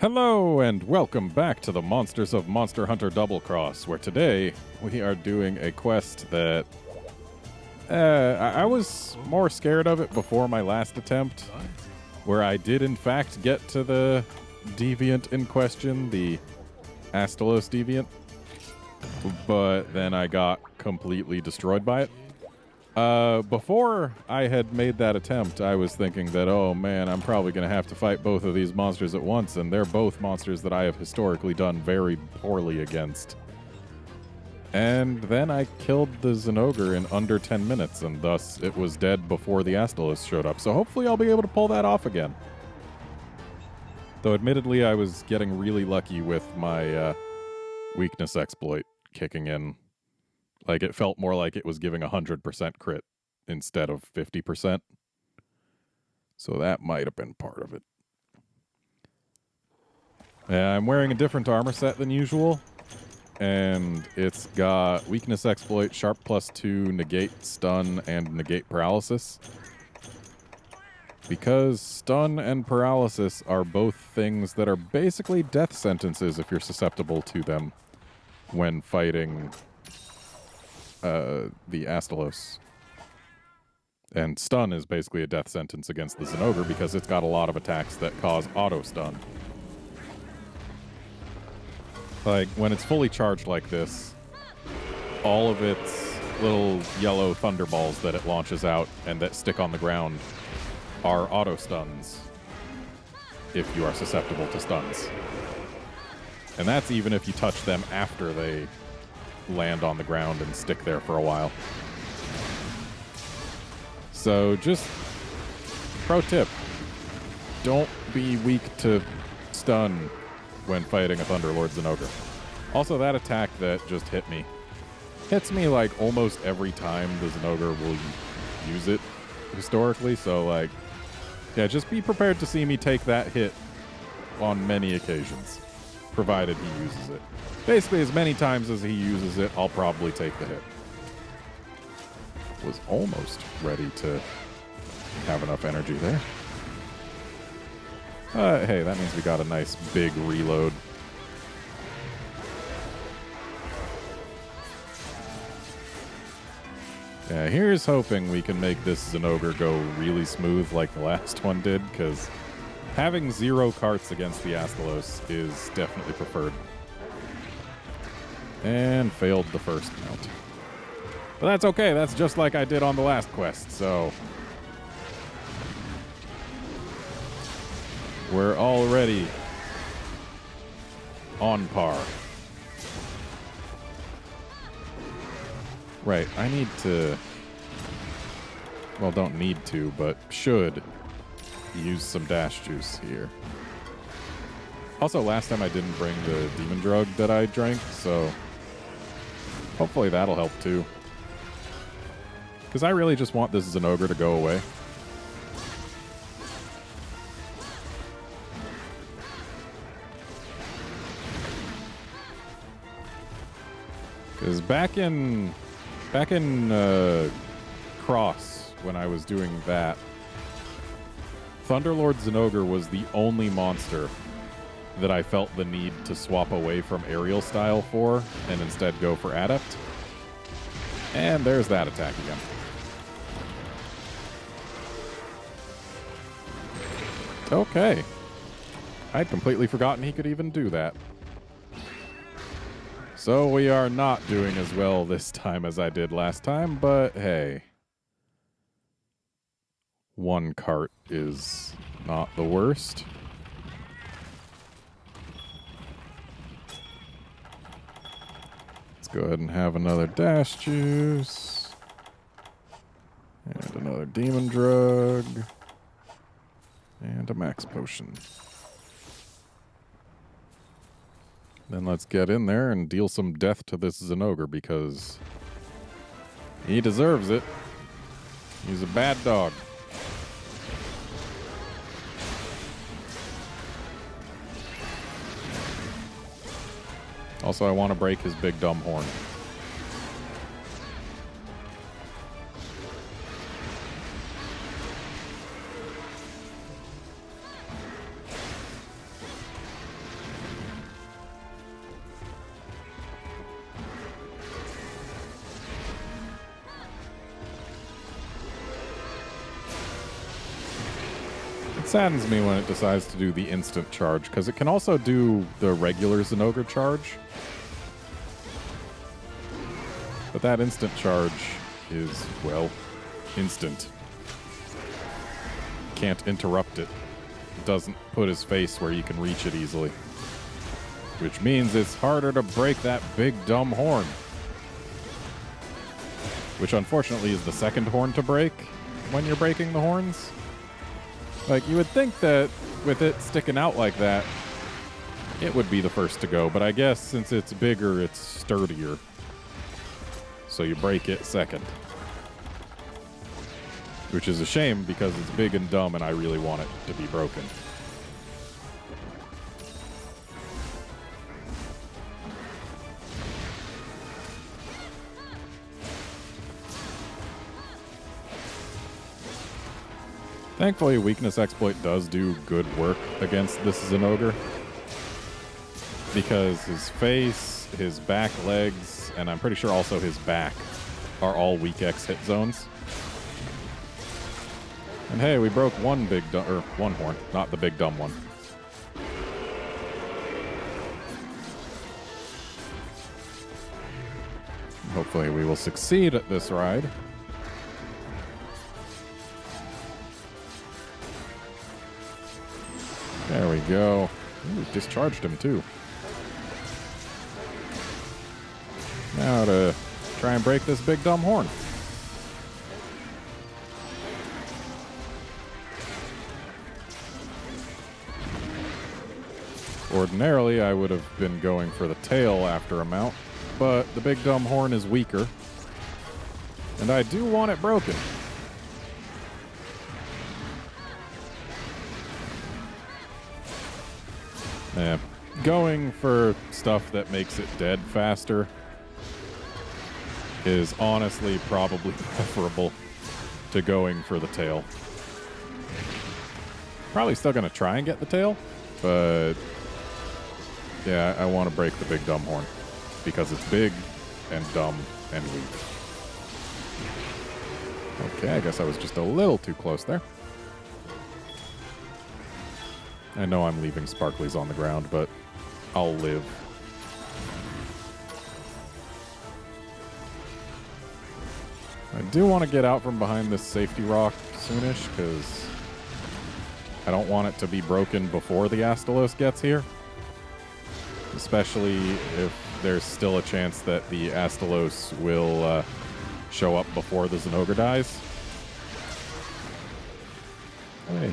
Hello and welcome back to the Monsters of Monster Hunter Double Cross, where today we are doing a quest that I was more scared of it before my last attempt, where I did in fact get to the deviant in question, the Astalos deviant, but then I got completely destroyed by it. Before I had made that attempt, I was thinking that, oh man, I'm probably going to have to fight both of these monsters at once, and they're both monsters that I have historically done very poorly against. And then I killed the Zinogre in under 10 minutes, and thus it was dead before the Astalos showed up, so hopefully I'll be able to pull that off again. Though admittedly, I was getting really lucky with my weakness exploit kicking in. Like, it felt more like it was giving 100% crit instead of 50%. So that might have been part of it. I'm wearing a different armor set than usual. And it's got weakness exploit, sharp +2, negate stun, and negate paralysis. Because stun and paralysis are both things that are basically death sentences if you're susceptible to them when fighting the Astalos. And stun is basically a death sentence against the Zinogre because it's got a lot of attacks that cause auto stun. Like, when it's fully charged like this, all of its little yellow thunderballs that it launches out and that stick on the ground are auto stuns if you are susceptible to stuns. And that's even if you touch them after they land on the ground and stick there for a while. So just pro tip, don't be weak to stun when fighting a Thunderlord Zinogre. Also, that attack that just hit me hits me like almost every time the Zinogre will use it historically, so like, yeah, just be prepared to see me take that hit on many occasions, provided he uses it. Basically, as many times as he uses it, I'll probably take the hit. Was almost ready to have enough energy there. Hey, that means we got a nice big reload. Yeah, here's hoping we can make this Zinogre go really smooth like the last one did, because having 0 carts against the Astalos is definitely preferred. And failed the first mount. But that's okay, that's just like I did on the last quest, so we're already on par. Right, I need to, well, don't need to, but should use some dash juice here. Also, last time I didn't bring the demon drug that I drank, so hopefully that'll help too. Because I really just want this Zinogre to go away. Because back in Cross, when I was doing that, Thunderlord Zinogre was the only monster that I felt the need to swap away from aerial style for and instead go for adept. And there's that attack again. Okay. I'd completely forgotten he could even do that. So we are not doing as well this time as I did last time, but hey. 1 cart is not the worst. Let's go ahead and have another dash juice. And another demon drug. And a max potion. Then let's get in there and deal some death to this Zinogre because he deserves it. He's a bad dog. Also, I want to break his big dumb horn. saddens me when it decides to do the instant charge, because it can also do the regular Zinogre charge. But that instant charge is, well, instant. Can't interrupt it. It doesn't put his face where you can reach it easily. Which means it's harder to break that big dumb horn. Which unfortunately is the second horn to break when you're breaking the horns. Like, you would think that with it sticking out like that, it would be the first to go. But I guess since it's bigger, it's sturdier. So you break it second. Which is a shame because it's big and dumb and I really want it to be broken. Thankfully, Weakness Exploit does do good work against this Zinogre. Because his face, his back legs, and I'm pretty sure also his back are all weak X hit zones. And hey, we broke one one horn, not the big dumb one. Hopefully we will succeed at this ride. There we go. Ooh, discharged him too. Now to try and break this big dumb horn. Ordinarily, I would have been going for the tail after a mount, but the big dumb horn is weaker. And I do want it broken. Yeah, going for stuff that makes it dead faster is honestly probably preferable to going for the tail. Probably still going to try and get the tail, but yeah, I want to break the big dumb horn because it's big and dumb and weak. Okay, I guess I was just a little too close there. I know I'm leaving sparklies on the ground, but I'll live. I do want to get out from behind this safety rock soonish, because I don't want it to be broken before the Astalos gets here. Especially if there's still a chance that the Astalos will show up before the Zinogre dies. Hey.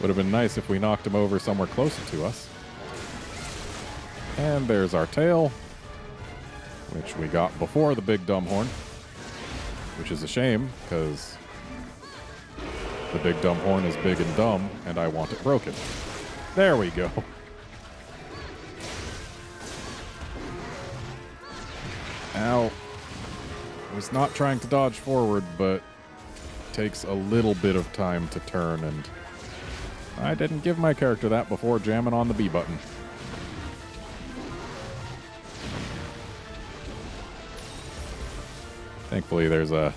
Would have been nice if we knocked him over somewhere closer to us. And there's our tail, which we got before the big dumb horn, which is a shame because the big dumb horn is big and dumb and I want it broken. There we go. Ow. I was not trying to dodge forward, but it takes a little bit of time to turn, and I didn't give my character that before jamming on the B button. Thankfully, there's a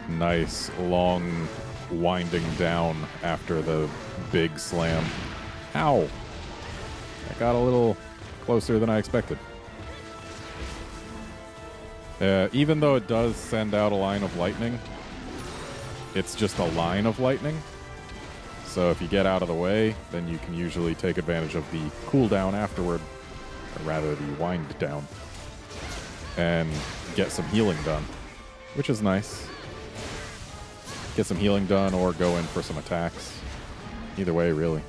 nice, long, winding down after the big slam. Ow! I got a little closer than I expected. Even though it does send out a line of lightning, it's just a line of lightning. So if you get out of the way, then you can usually take advantage of the cooldown afterward, or rather the wind down, and get some healing done, which is nice. Get some healing done or go in for some attacks. Either way, really.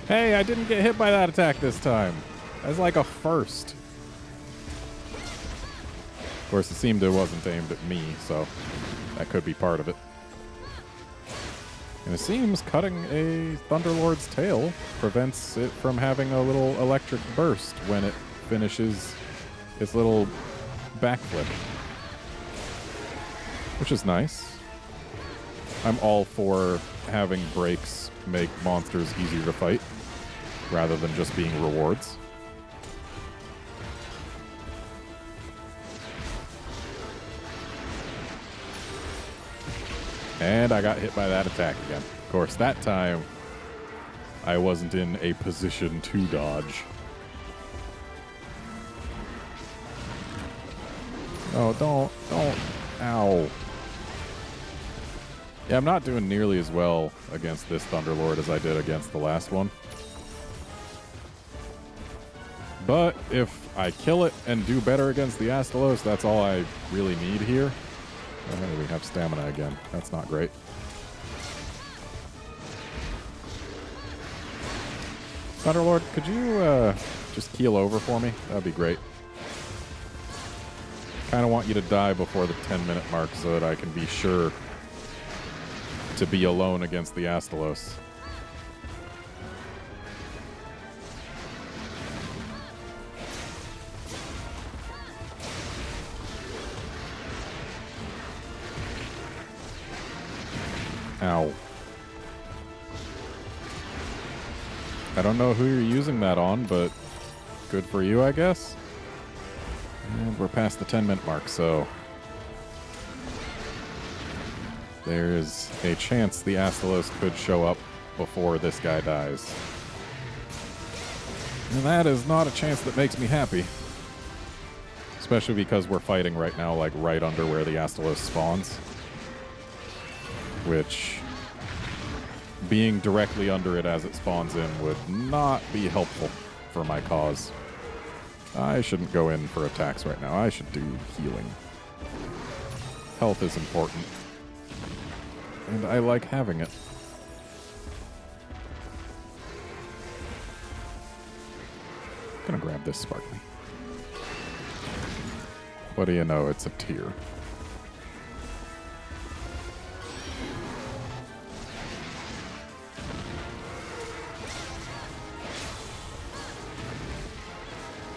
Hey, I didn't get hit by that attack this time. That's like a first. Of course, it seemed it wasn't aimed at me, so that could be part of it. And it seems cutting a Thunderlord's tail prevents it from having a little electric burst when it finishes its little backflip. Which is nice. I'm all for having breaks make monsters easier to fight, rather than just being rewards. And I got hit by that attack again. Of course, that time I wasn't in a position to dodge. Oh, don't. Ow. Yeah, I'm not doing nearly as well against this Thunderlord as I did against the last one. But if I kill it and do better against the Astalos, that's all I really need here. Oh, hey, we have stamina again. That's not great. Thunderlord, could you just keel over for me? That'd be great. Kind of want you to die before the 10-minute mark so that I can be sure to be alone against the Astalos. Ow. I don't know who you're using that on, but good for you, I guess. And we're past the 10-minute mark, so there's a chance the Astalos could show up before this guy dies. And that is not a chance that makes me happy. Especially because we're fighting right now, like right under where the Astalos spawns. Which, being directly under it as it spawns in would not be helpful for my cause. I shouldn't go in for attacks right now. I should do healing. Health is important. And I like having it. I'm gonna grab this Sparkly. What do you know? It's a tear.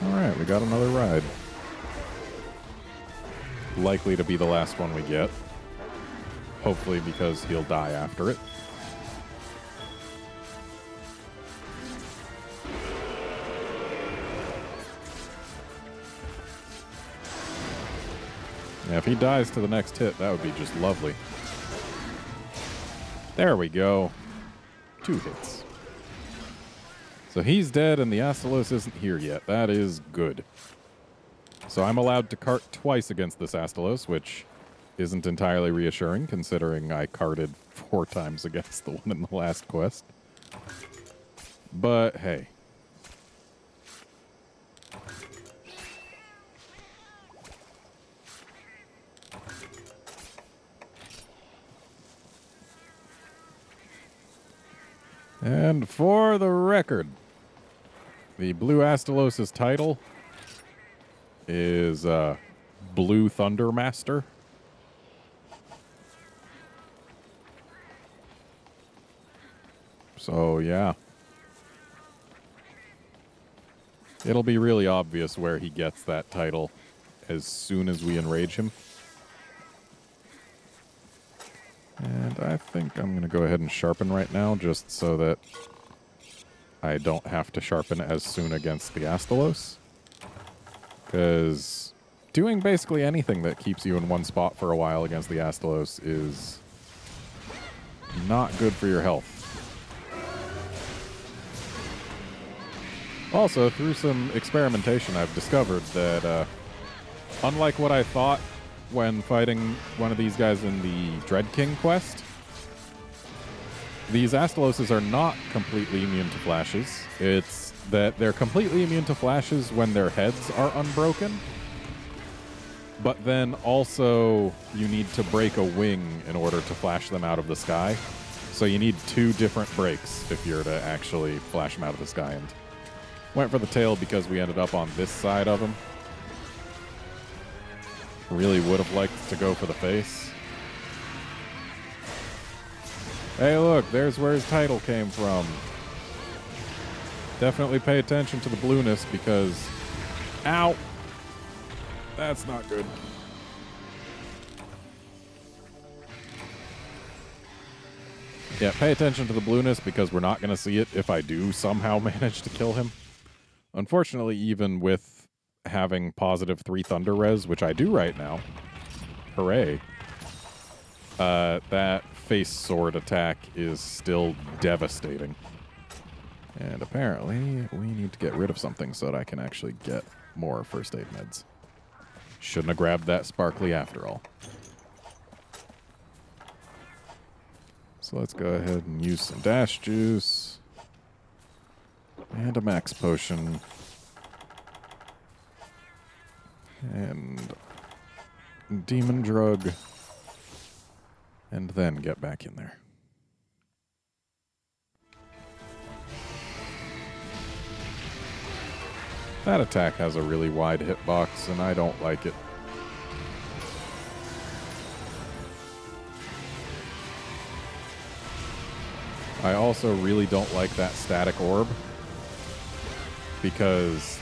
Alright, we got another ride. Likely to be the last one we get. Hopefully because he'll die after it. Yeah, if he dies to the next hit, that would be just lovely. There we go. 2 hits. So he's dead and the Astalos isn't here yet. That is good. So I'm allowed to cart twice against this Astalos, which isn't entirely reassuring considering I carted 4 times against the one in the last quest. But hey. And for the record, the Blue Astalos' title is Blue Thunder Master. So, yeah. It'll be really obvious where he gets that title as soon as we enrage him. And I think I'm going to go ahead and sharpen right now just so that I don't have to sharpen as soon against the Astalos. Because doing basically anything that keeps you in one spot for a while against the Astalos is not good for your health. Also, through some experimentation, I've discovered that unlike what I thought when fighting one of these guys in the Dread King quest, these Astaloses are not completely immune to flashes. It's that they're completely immune to flashes when their heads are unbroken. But then also you need to break a wing in order to flash them out of the sky. So you need 2 different breaks if you're to actually flash them out of the sky. And went for the tail because we ended up on this side of him. Really would have liked to go for the face. Hey, look, there's where his title came from. Definitely pay attention to the blueness because... Ow! That's not good. Yeah, pay attention to the blueness because we're not going to see it if I do somehow manage to kill him. Unfortunately, even with having positive 3 Thunder Res, which I do right now, hooray, that face sword attack is still devastating. And apparently, we need to get rid of something so that I can actually get more first aid meds. Shouldn't have grabbed that sparkly after all. So let's go ahead and use some dash juice. And a max potion. And demon drug. And then get back in there. That attack has a really wide hitbox, and I don't like it. I also really don't like that static orb, because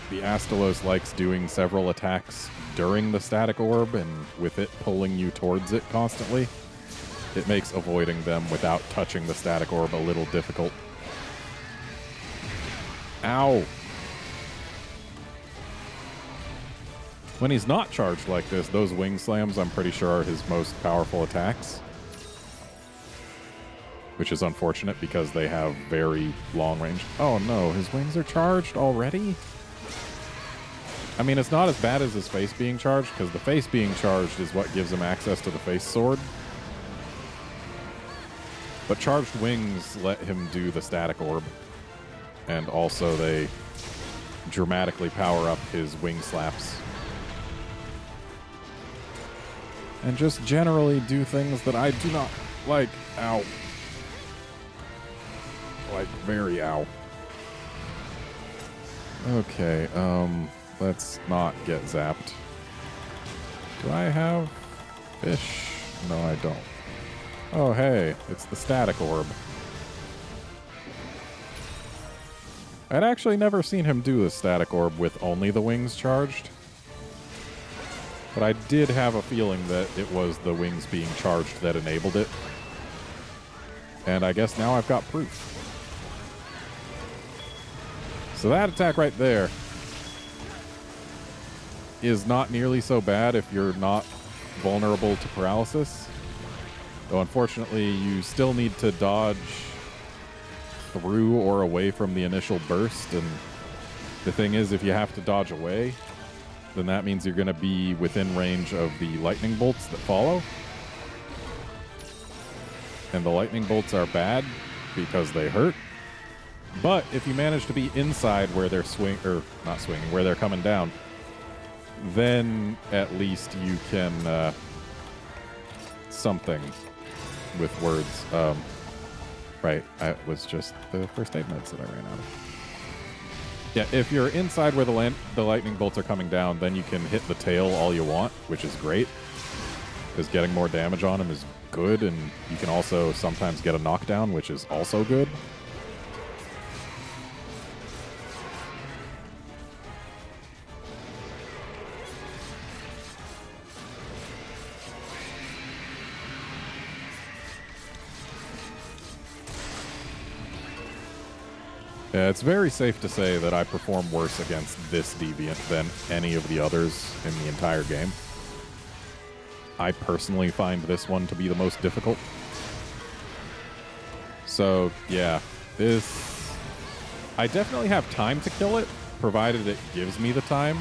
the Astalos likes doing several attacks during the static orb, and with it pulling you towards it constantly, it makes avoiding them without touching the static orb a little difficult. Ow! When he's not charged like this, those wing slams, I'm pretty sure, are his most powerful attacks. Which is unfortunate because they have very long range. Oh no, his wings are charged already? I mean, it's not as bad as his face being charged, because the face being charged is what gives him access to the face sword. But charged wings let him do the static orb. And also they dramatically power up his wing slaps. And just generally do things that I do not like. Ow. Like, very ow. Okay, let's not get zapped. Do I have fish? No, I don't. Oh, hey, it's the static orb. I'd actually never seen him do the static orb with only the wings charged. But I did have a feeling that it was the wings being charged that enabled it. And I guess now I've got proof. So that attack right there is not nearly so bad if you're not vulnerable to paralysis. Though unfortunately, you still need to dodge through or away from the initial burst. And the thing is, if you have to dodge away, then that means you're going to be within range of the lightning bolts that follow. And the lightning bolts are bad because they hurt. But if you manage to be inside where they're where they're coming down, then at least you can something with words. Right, it was just the first aid meds that I ran out of. Yeah, if you're inside where the lightning bolts are coming down, then you can hit the tail all you want, which is great. Because getting more damage on him is good, and you can also sometimes get a knockdown, which is also good. Yeah, it's very safe to say that I perform worse against this Deviant than any of the others in the entire game. I personally find this one to be the most difficult. So, yeah, I definitely have time to kill it, provided it gives me the time.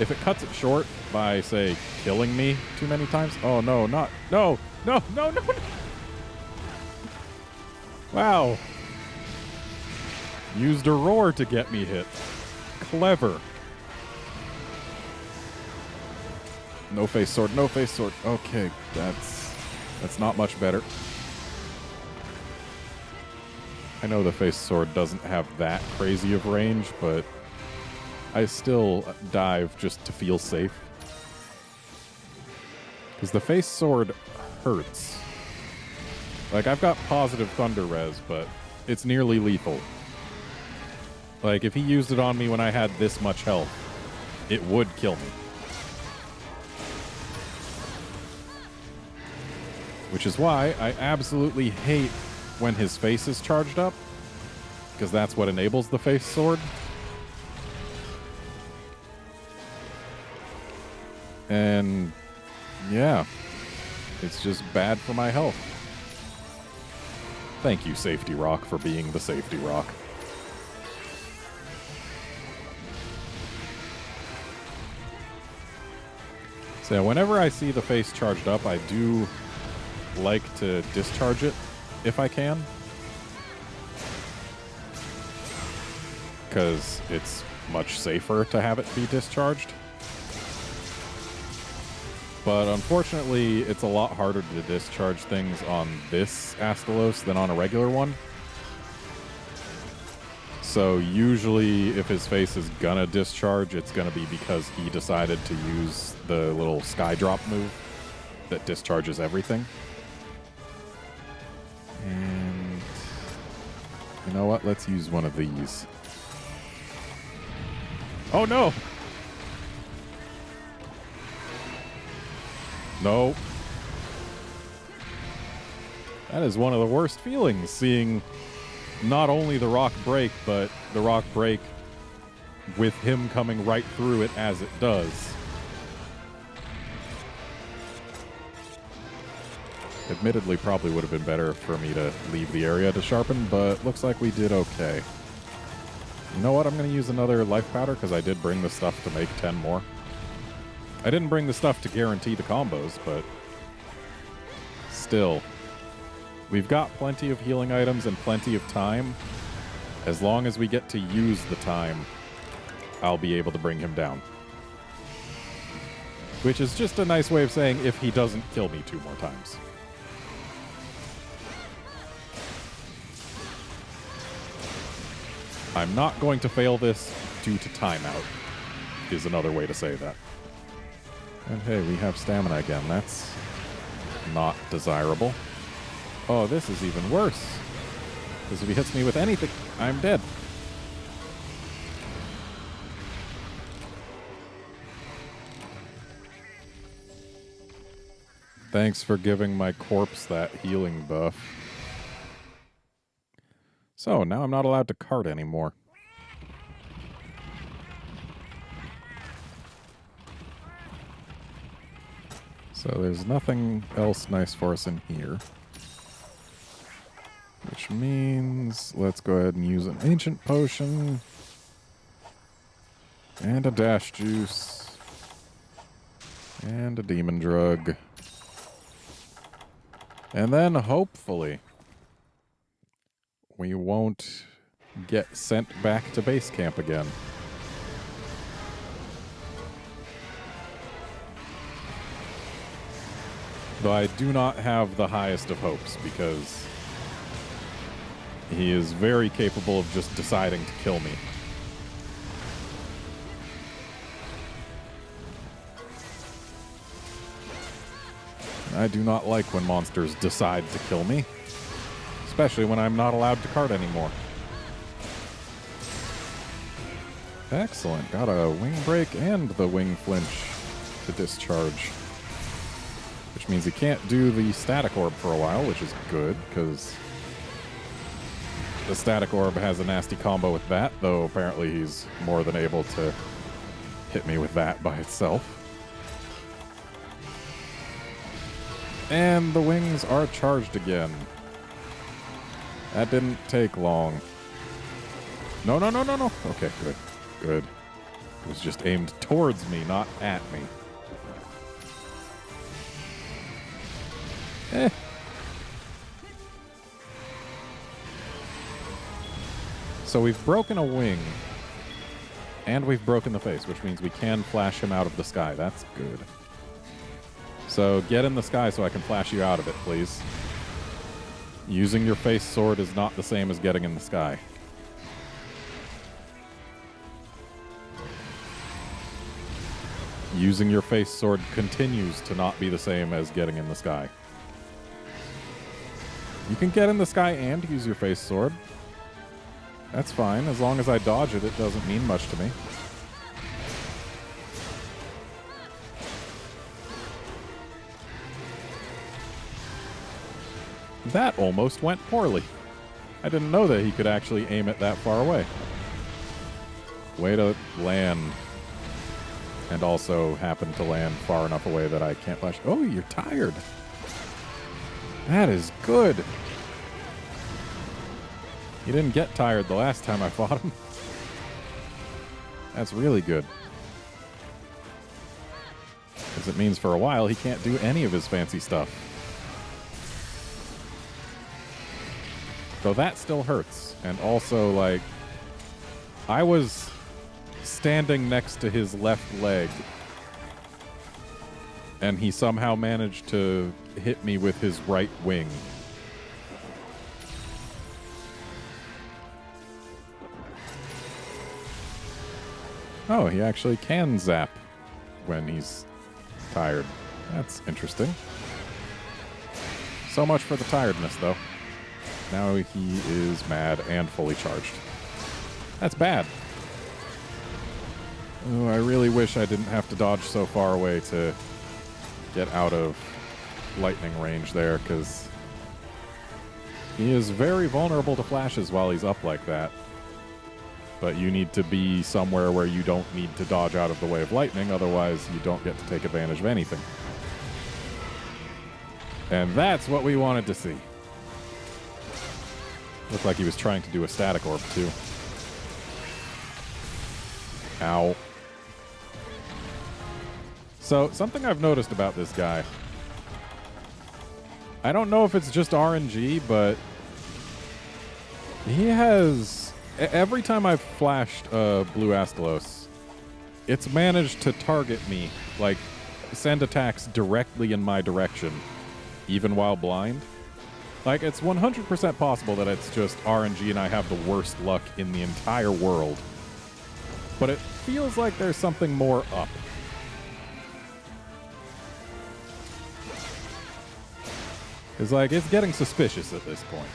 If it cuts it short by, say, killing me too many times... Oh, no, no, no, no, no. Wow. Used a roar to get me hit. Clever. No face sword, no face sword. Okay, that's not much better. I know the face sword doesn't have that crazy of range, but I still dive just to feel safe. Because the face sword hurts. Like, I've got positive thunder res, but it's nearly lethal. Like, if he used it on me when I had this much health, it would kill me. Which is why I absolutely hate when his face is charged up, because that's what enables the face sword. And, yeah. It's just bad for my health. Thank you, Safety Rock, for being the Safety Rock. So whenever I see the face charged up, I do like to discharge it if I can. Because it's much safer to have it be discharged. But unfortunately, it's a lot harder to discharge things on this Astalos than on a regular one. So usually, if his face is gonna discharge, it's gonna be because he decided to use the little sky drop move that discharges everything. And you know what? Let's use one of these. Oh no! No. That is one of the worst feelings, seeing not only the rock break, but the rock break with him coming right through it as it does. Admittedly, probably would have been better for me to leave the area to sharpen, but looks like we did okay. You know what? I'm going to use another life powder because I did bring the stuff to make 10 more. I didn't bring the stuff to guarantee the combos, but still. We've got plenty of healing items and plenty of time. As long as we get to use the time, I'll be able to bring him down. Which is just a nice way of saying if he doesn't kill me 2 more times. I'm not going to fail this due to timeout, is another way to say that. And hey, we have stamina again. That's not desirable. Oh, this is even worse. Because if he hits me with anything, I'm dead. Thanks for giving my corpse that healing buff. So, now I'm not allowed to cart anymore. So there's nothing else nice for us in here. Which means let's go ahead and use an ancient potion. And a dash juice. And a demon drug. And then hopefully we won't get sent back to base camp again. Though I do not have the highest of hopes because he is very capable of just deciding to kill me. I do not like when monsters decide to kill me, especially when I'm not allowed to cart anymore. Excellent. Got a wing break and the wing flinch to discharge. Which means he can't do the static orb for a while, which is good, because the static orb has a nasty combo with that, though apparently he's more than able to hit me with that by itself. And the wings are charged again. That didn't take long. No, no, no, no, no. Okay, good. Good. It was just aimed towards me, not at me. Eh. So we've broken a wing, and we've broken the face, which means we can flash him out of the sky. That's good. So get in the sky so I can flash you out of it, please. Using your face sword is not the same as getting in the sky. Using your face sword continues to not be the same as getting in the sky. You can get in the sky and use your face sword. That's fine. As long as I dodge it, it doesn't mean much to me. That almost went poorly. I didn't know that he could actually aim it that far away. Way to land. And also happen to land far enough away that I can't flash. Oh, you're tired. That is good. He didn't get tired the last time I fought him. That's really good. Because it means for a while he can't do any of his fancy stuff. Though that still hurts. And also, like, I was standing next to his left leg, and he somehow managed to hit me with his right wing. Oh, he actually can zap when he's tired. That's interesting. So much for the tiredness, though. Now he is mad and fully charged. That's bad. Oh, I really wish I didn't have to dodge so far away to get out of lightning range there, because he is very vulnerable to flashes while he's up like that. But you need to be somewhere where you don't need to dodge out of the way of lightning, otherwise you don't get to take advantage of anything. And that's what we wanted to see. Looked like he was trying to do a static orb, too. Ow. So, something I've noticed about this guy. I don't know if it's just RNG, but he has... Every time I've flashed Blue Astalos, it's managed to target me, like, send attacks directly in my direction, even while blind. Like, it's 100% possible that it's just RNG and I have the worst luck in the entire world. But it feels like there's something more up. It's like, it's getting suspicious at this point.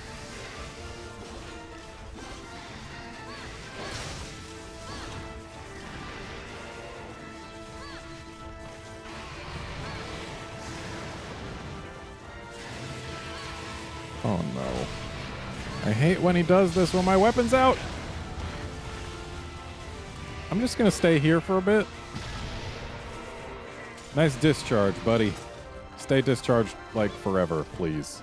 Oh no. I hate when he does this when my weapon's out. I'm just gonna stay here for a bit. Nice discharge, buddy. Stay discharged, like, forever, please.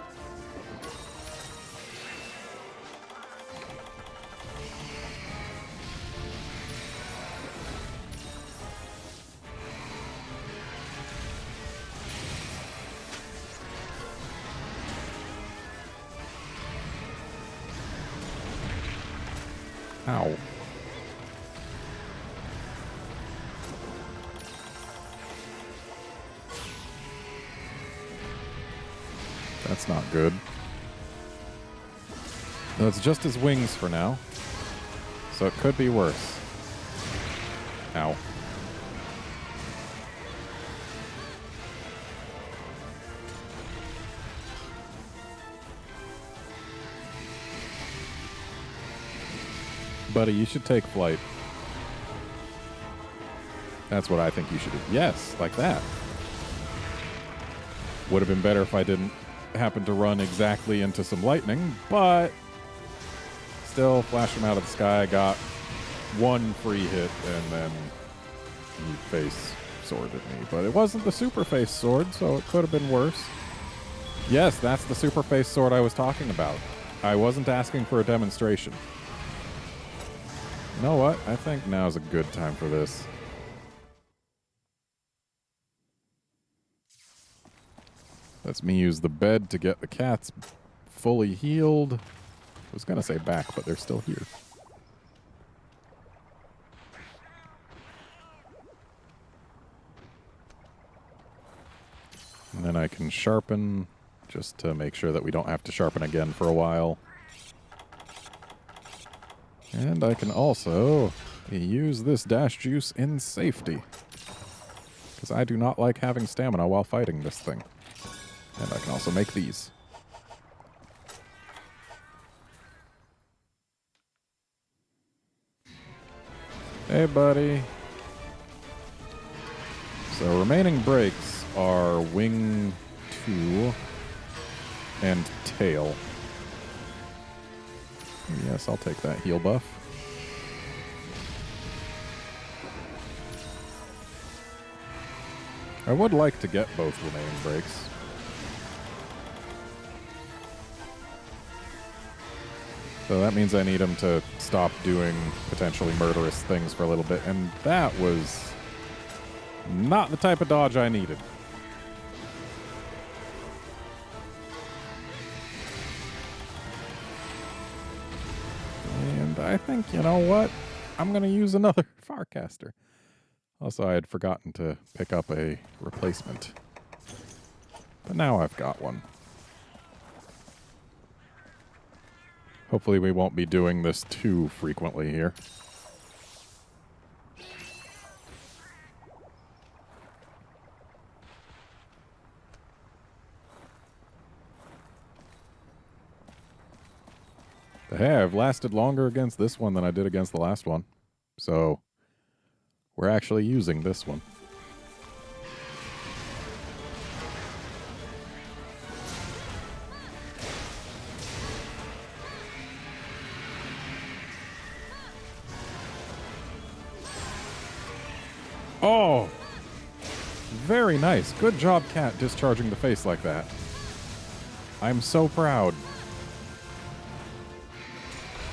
Ow. That's not good. No, it's just his wings for now. So it could be worse. Ow. Buddy, you should take flight. That's what I think you should do. Yes, like that. Would have been better if I didn't happen to run exactly into some lightning, but still, flashed him out of the sky, got one free hit, and then he face sworded me. But it wasn't the super face sword, so it could have been worse. Yes, that's the super face sword I was talking about. I wasn't asking for a demonstration. You know what? I think now's a good time for this. Lets me use the bed to get the cats fully healed. I was going to say back, but they're still here. And then I can sharpen just to make sure that we don't have to sharpen again for a while. And I can also use this dash juice in safety, because I do not like having stamina while fighting this thing. And I can also make these. Hey, buddy. So remaining breaks are wing 2 and tail. Yes, I'll take that heal buff. I would like to get both remaining breaks. So that means I need him to stop doing potentially murderous things for a little bit. And that was not the type of dodge I needed. And I think, you know what? I'm going to use another Farcaster. Also, I had forgotten to pick up a replacement. But now I've got one. Hopefully we won't be doing this too frequently here. But hey, I've lasted longer against this one than I did against the last one. So, we're actually using this one. Oh! Very nice. Good job, Cat, discharging the face like that. I'm so proud.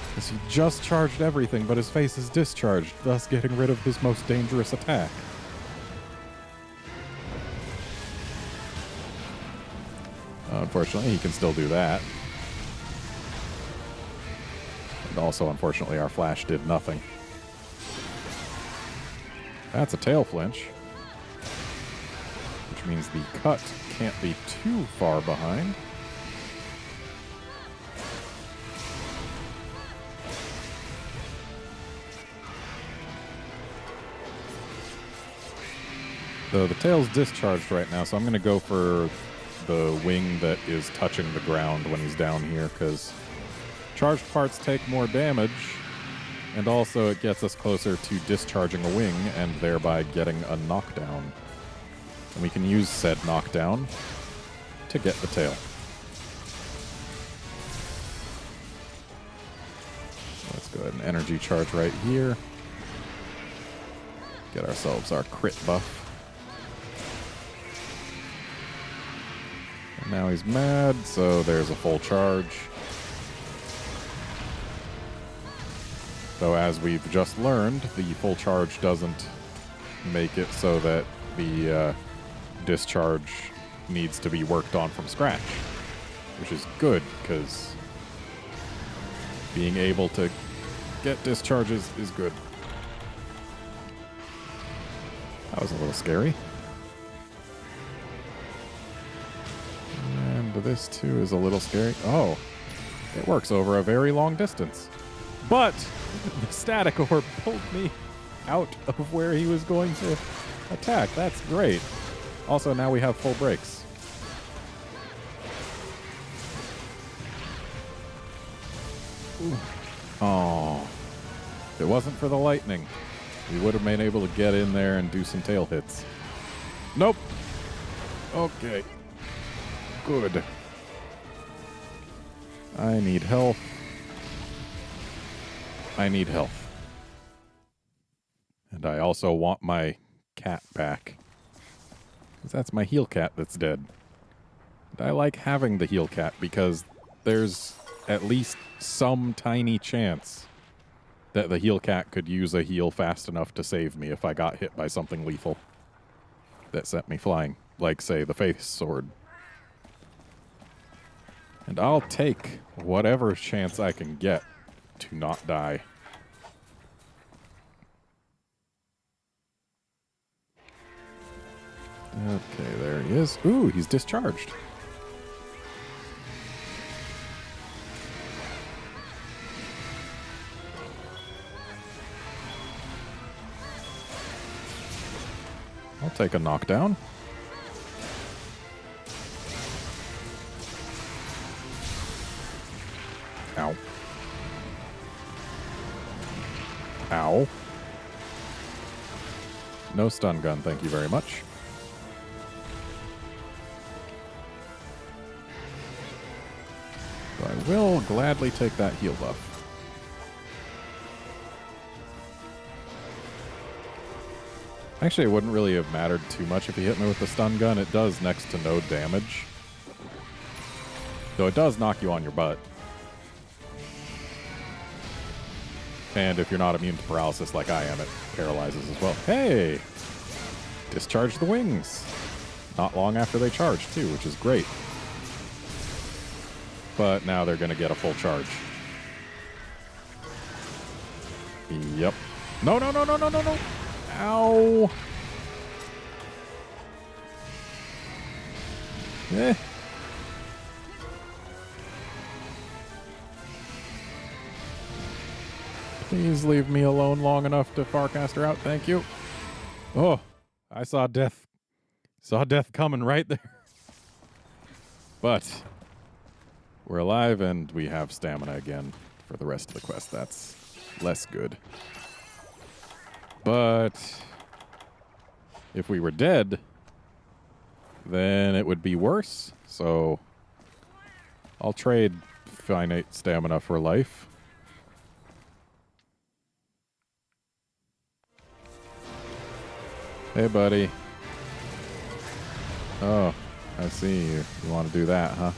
Because he just charged everything, but his face is discharged, thus getting rid of his most dangerous attack. Unfortunately, he can still do that. And also, unfortunately, our flash did nothing. That's a tail flinch. Which means the cut can't be too far behind. So the tail's discharged right now, so I'm going to go for the wing that is touching the ground when he's down here, because charged parts take more damage, and also it gets us closer to discharging a wing and thereby getting a knockdown. And we can use said knockdown to get the tail. Let's go ahead and energy charge right here. Get ourselves our crit buff. And now he's mad, so there's a full charge. Though, as we've just learned, the full charge doesn't make it so that the discharge needs to be worked on from scratch, which is good, because being able to get discharges is good. That was a little scary. And this, too, is a little scary. Oh, it works over a very long distance. But the static orb pulled me out of where he was going to attack. That's great. Also, now we have full brakes. Ooh. Oh. If it wasn't for the lightning, we would have been able to get in there and do some tail hits. Nope. Okay. Good. I need health. I need health. And I also want my cat back. Because that's my heel cat that's dead. And I like having the heel cat because there's at least some tiny chance that the heel cat could use a heal fast enough to save me if I got hit by something lethal that sent me flying. Like, say, the face sword. And I'll take whatever chance I can get to not die. Okay, there he is. Ooh, he's discharged. I'll take a knockdown. Ow. Ow. No stun gun, thank you very much. But I will gladly take that heal buff. Actually, it wouldn't really have mattered too much if he hit me with the stun gun. It does next to no damage. Though it does knock you on your butt. And if you're not immune to paralysis like I am, it paralyzes as well. Hey! Discharge the wings. Not long after they charge, too, which is great. But now they're going to get a full charge. Yep. No, no, no, no, no, no, no. Ow. Eh. Please leave me alone long enough to Farcaster out. Thank you. Oh, I saw death. Saw death coming right there. But we're alive and we have stamina again for the rest of the quest. That's less good. But if we were dead, then it would be worse. So I'll trade finite stamina for life. Hey, buddy. Oh, I see you. You want to do that, huh?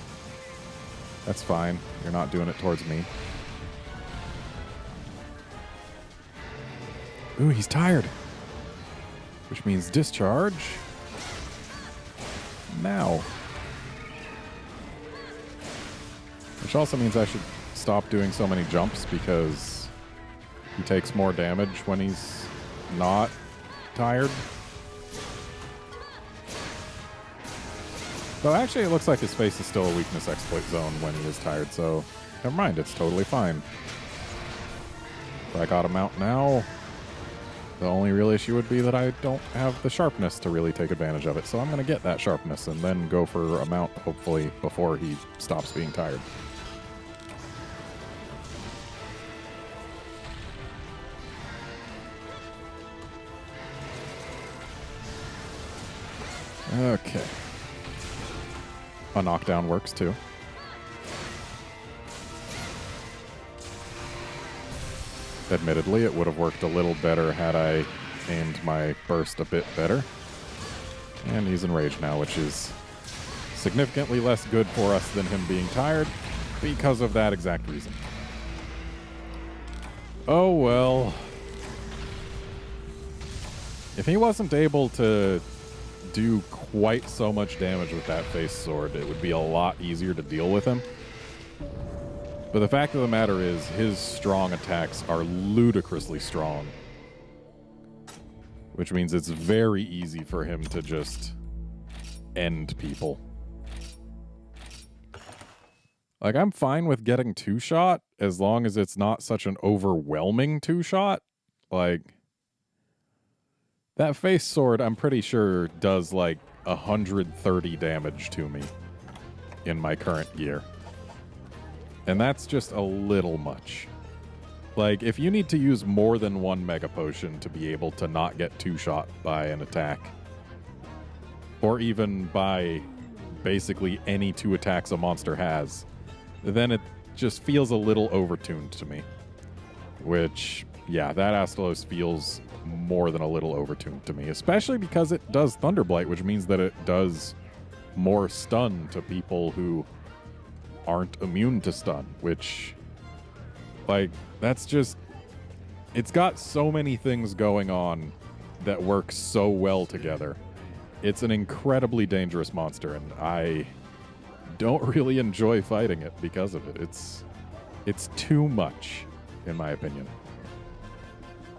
That's fine. You're not doing it towards me. Ooh, he's tired. Which means discharge. Now. Which also means I should stop doing so many jumps because he takes more damage when he's not tired. So actually it looks like his face is still a weakness exploit zone when he is tired, so never mind, it's totally fine. If I got him out now, the only real issue would be that I don't have the sharpness to really take advantage of it, so I'm going to get that sharpness and then go for a mount, hopefully, before he stops being tired. Okay. A knockdown works too. Admittedly, it would have worked a little better had I aimed my burst a bit better. And he's enraged now, which is significantly less good for us than him being tired because of that exact reason. Oh well. If he wasn't able to do quite so much damage with that face sword, it would be a lot easier to deal with him. But the fact of the matter is, his strong attacks are ludicrously strong. Which means it's very easy for him to just end people. Like, I'm fine with getting two-shot as long as it's not such an overwhelming two-shot. Like, that face sword, I'm pretty sure, does like 130 damage to me in my current gear. And that's just a little much. Like, if you need to use more than one Mega Potion to be able to not get two-shot by an attack, or even by basically any two attacks a monster has, then it just feels a little overtuned to me. Which, yeah, that Astalos feels more than a little overtuned to me, especially because it does Thunderblight, which means that it does more stun to people who aren't immune to stun, which, like, that's just, it's got so many things going on that work so well together. It's an incredibly dangerous monster, and I don't really enjoy fighting it because of it. It's too much, in my opinion.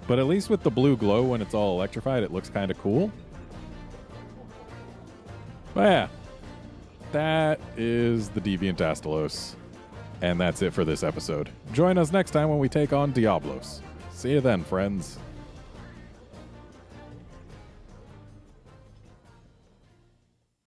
But at least with the blue glow, when it's all electrified, it looks kind of cool. But yeah, that is the Deviant Astalos. And that's it for this episode. Join us next time when we take on Diablos. See you then, friends.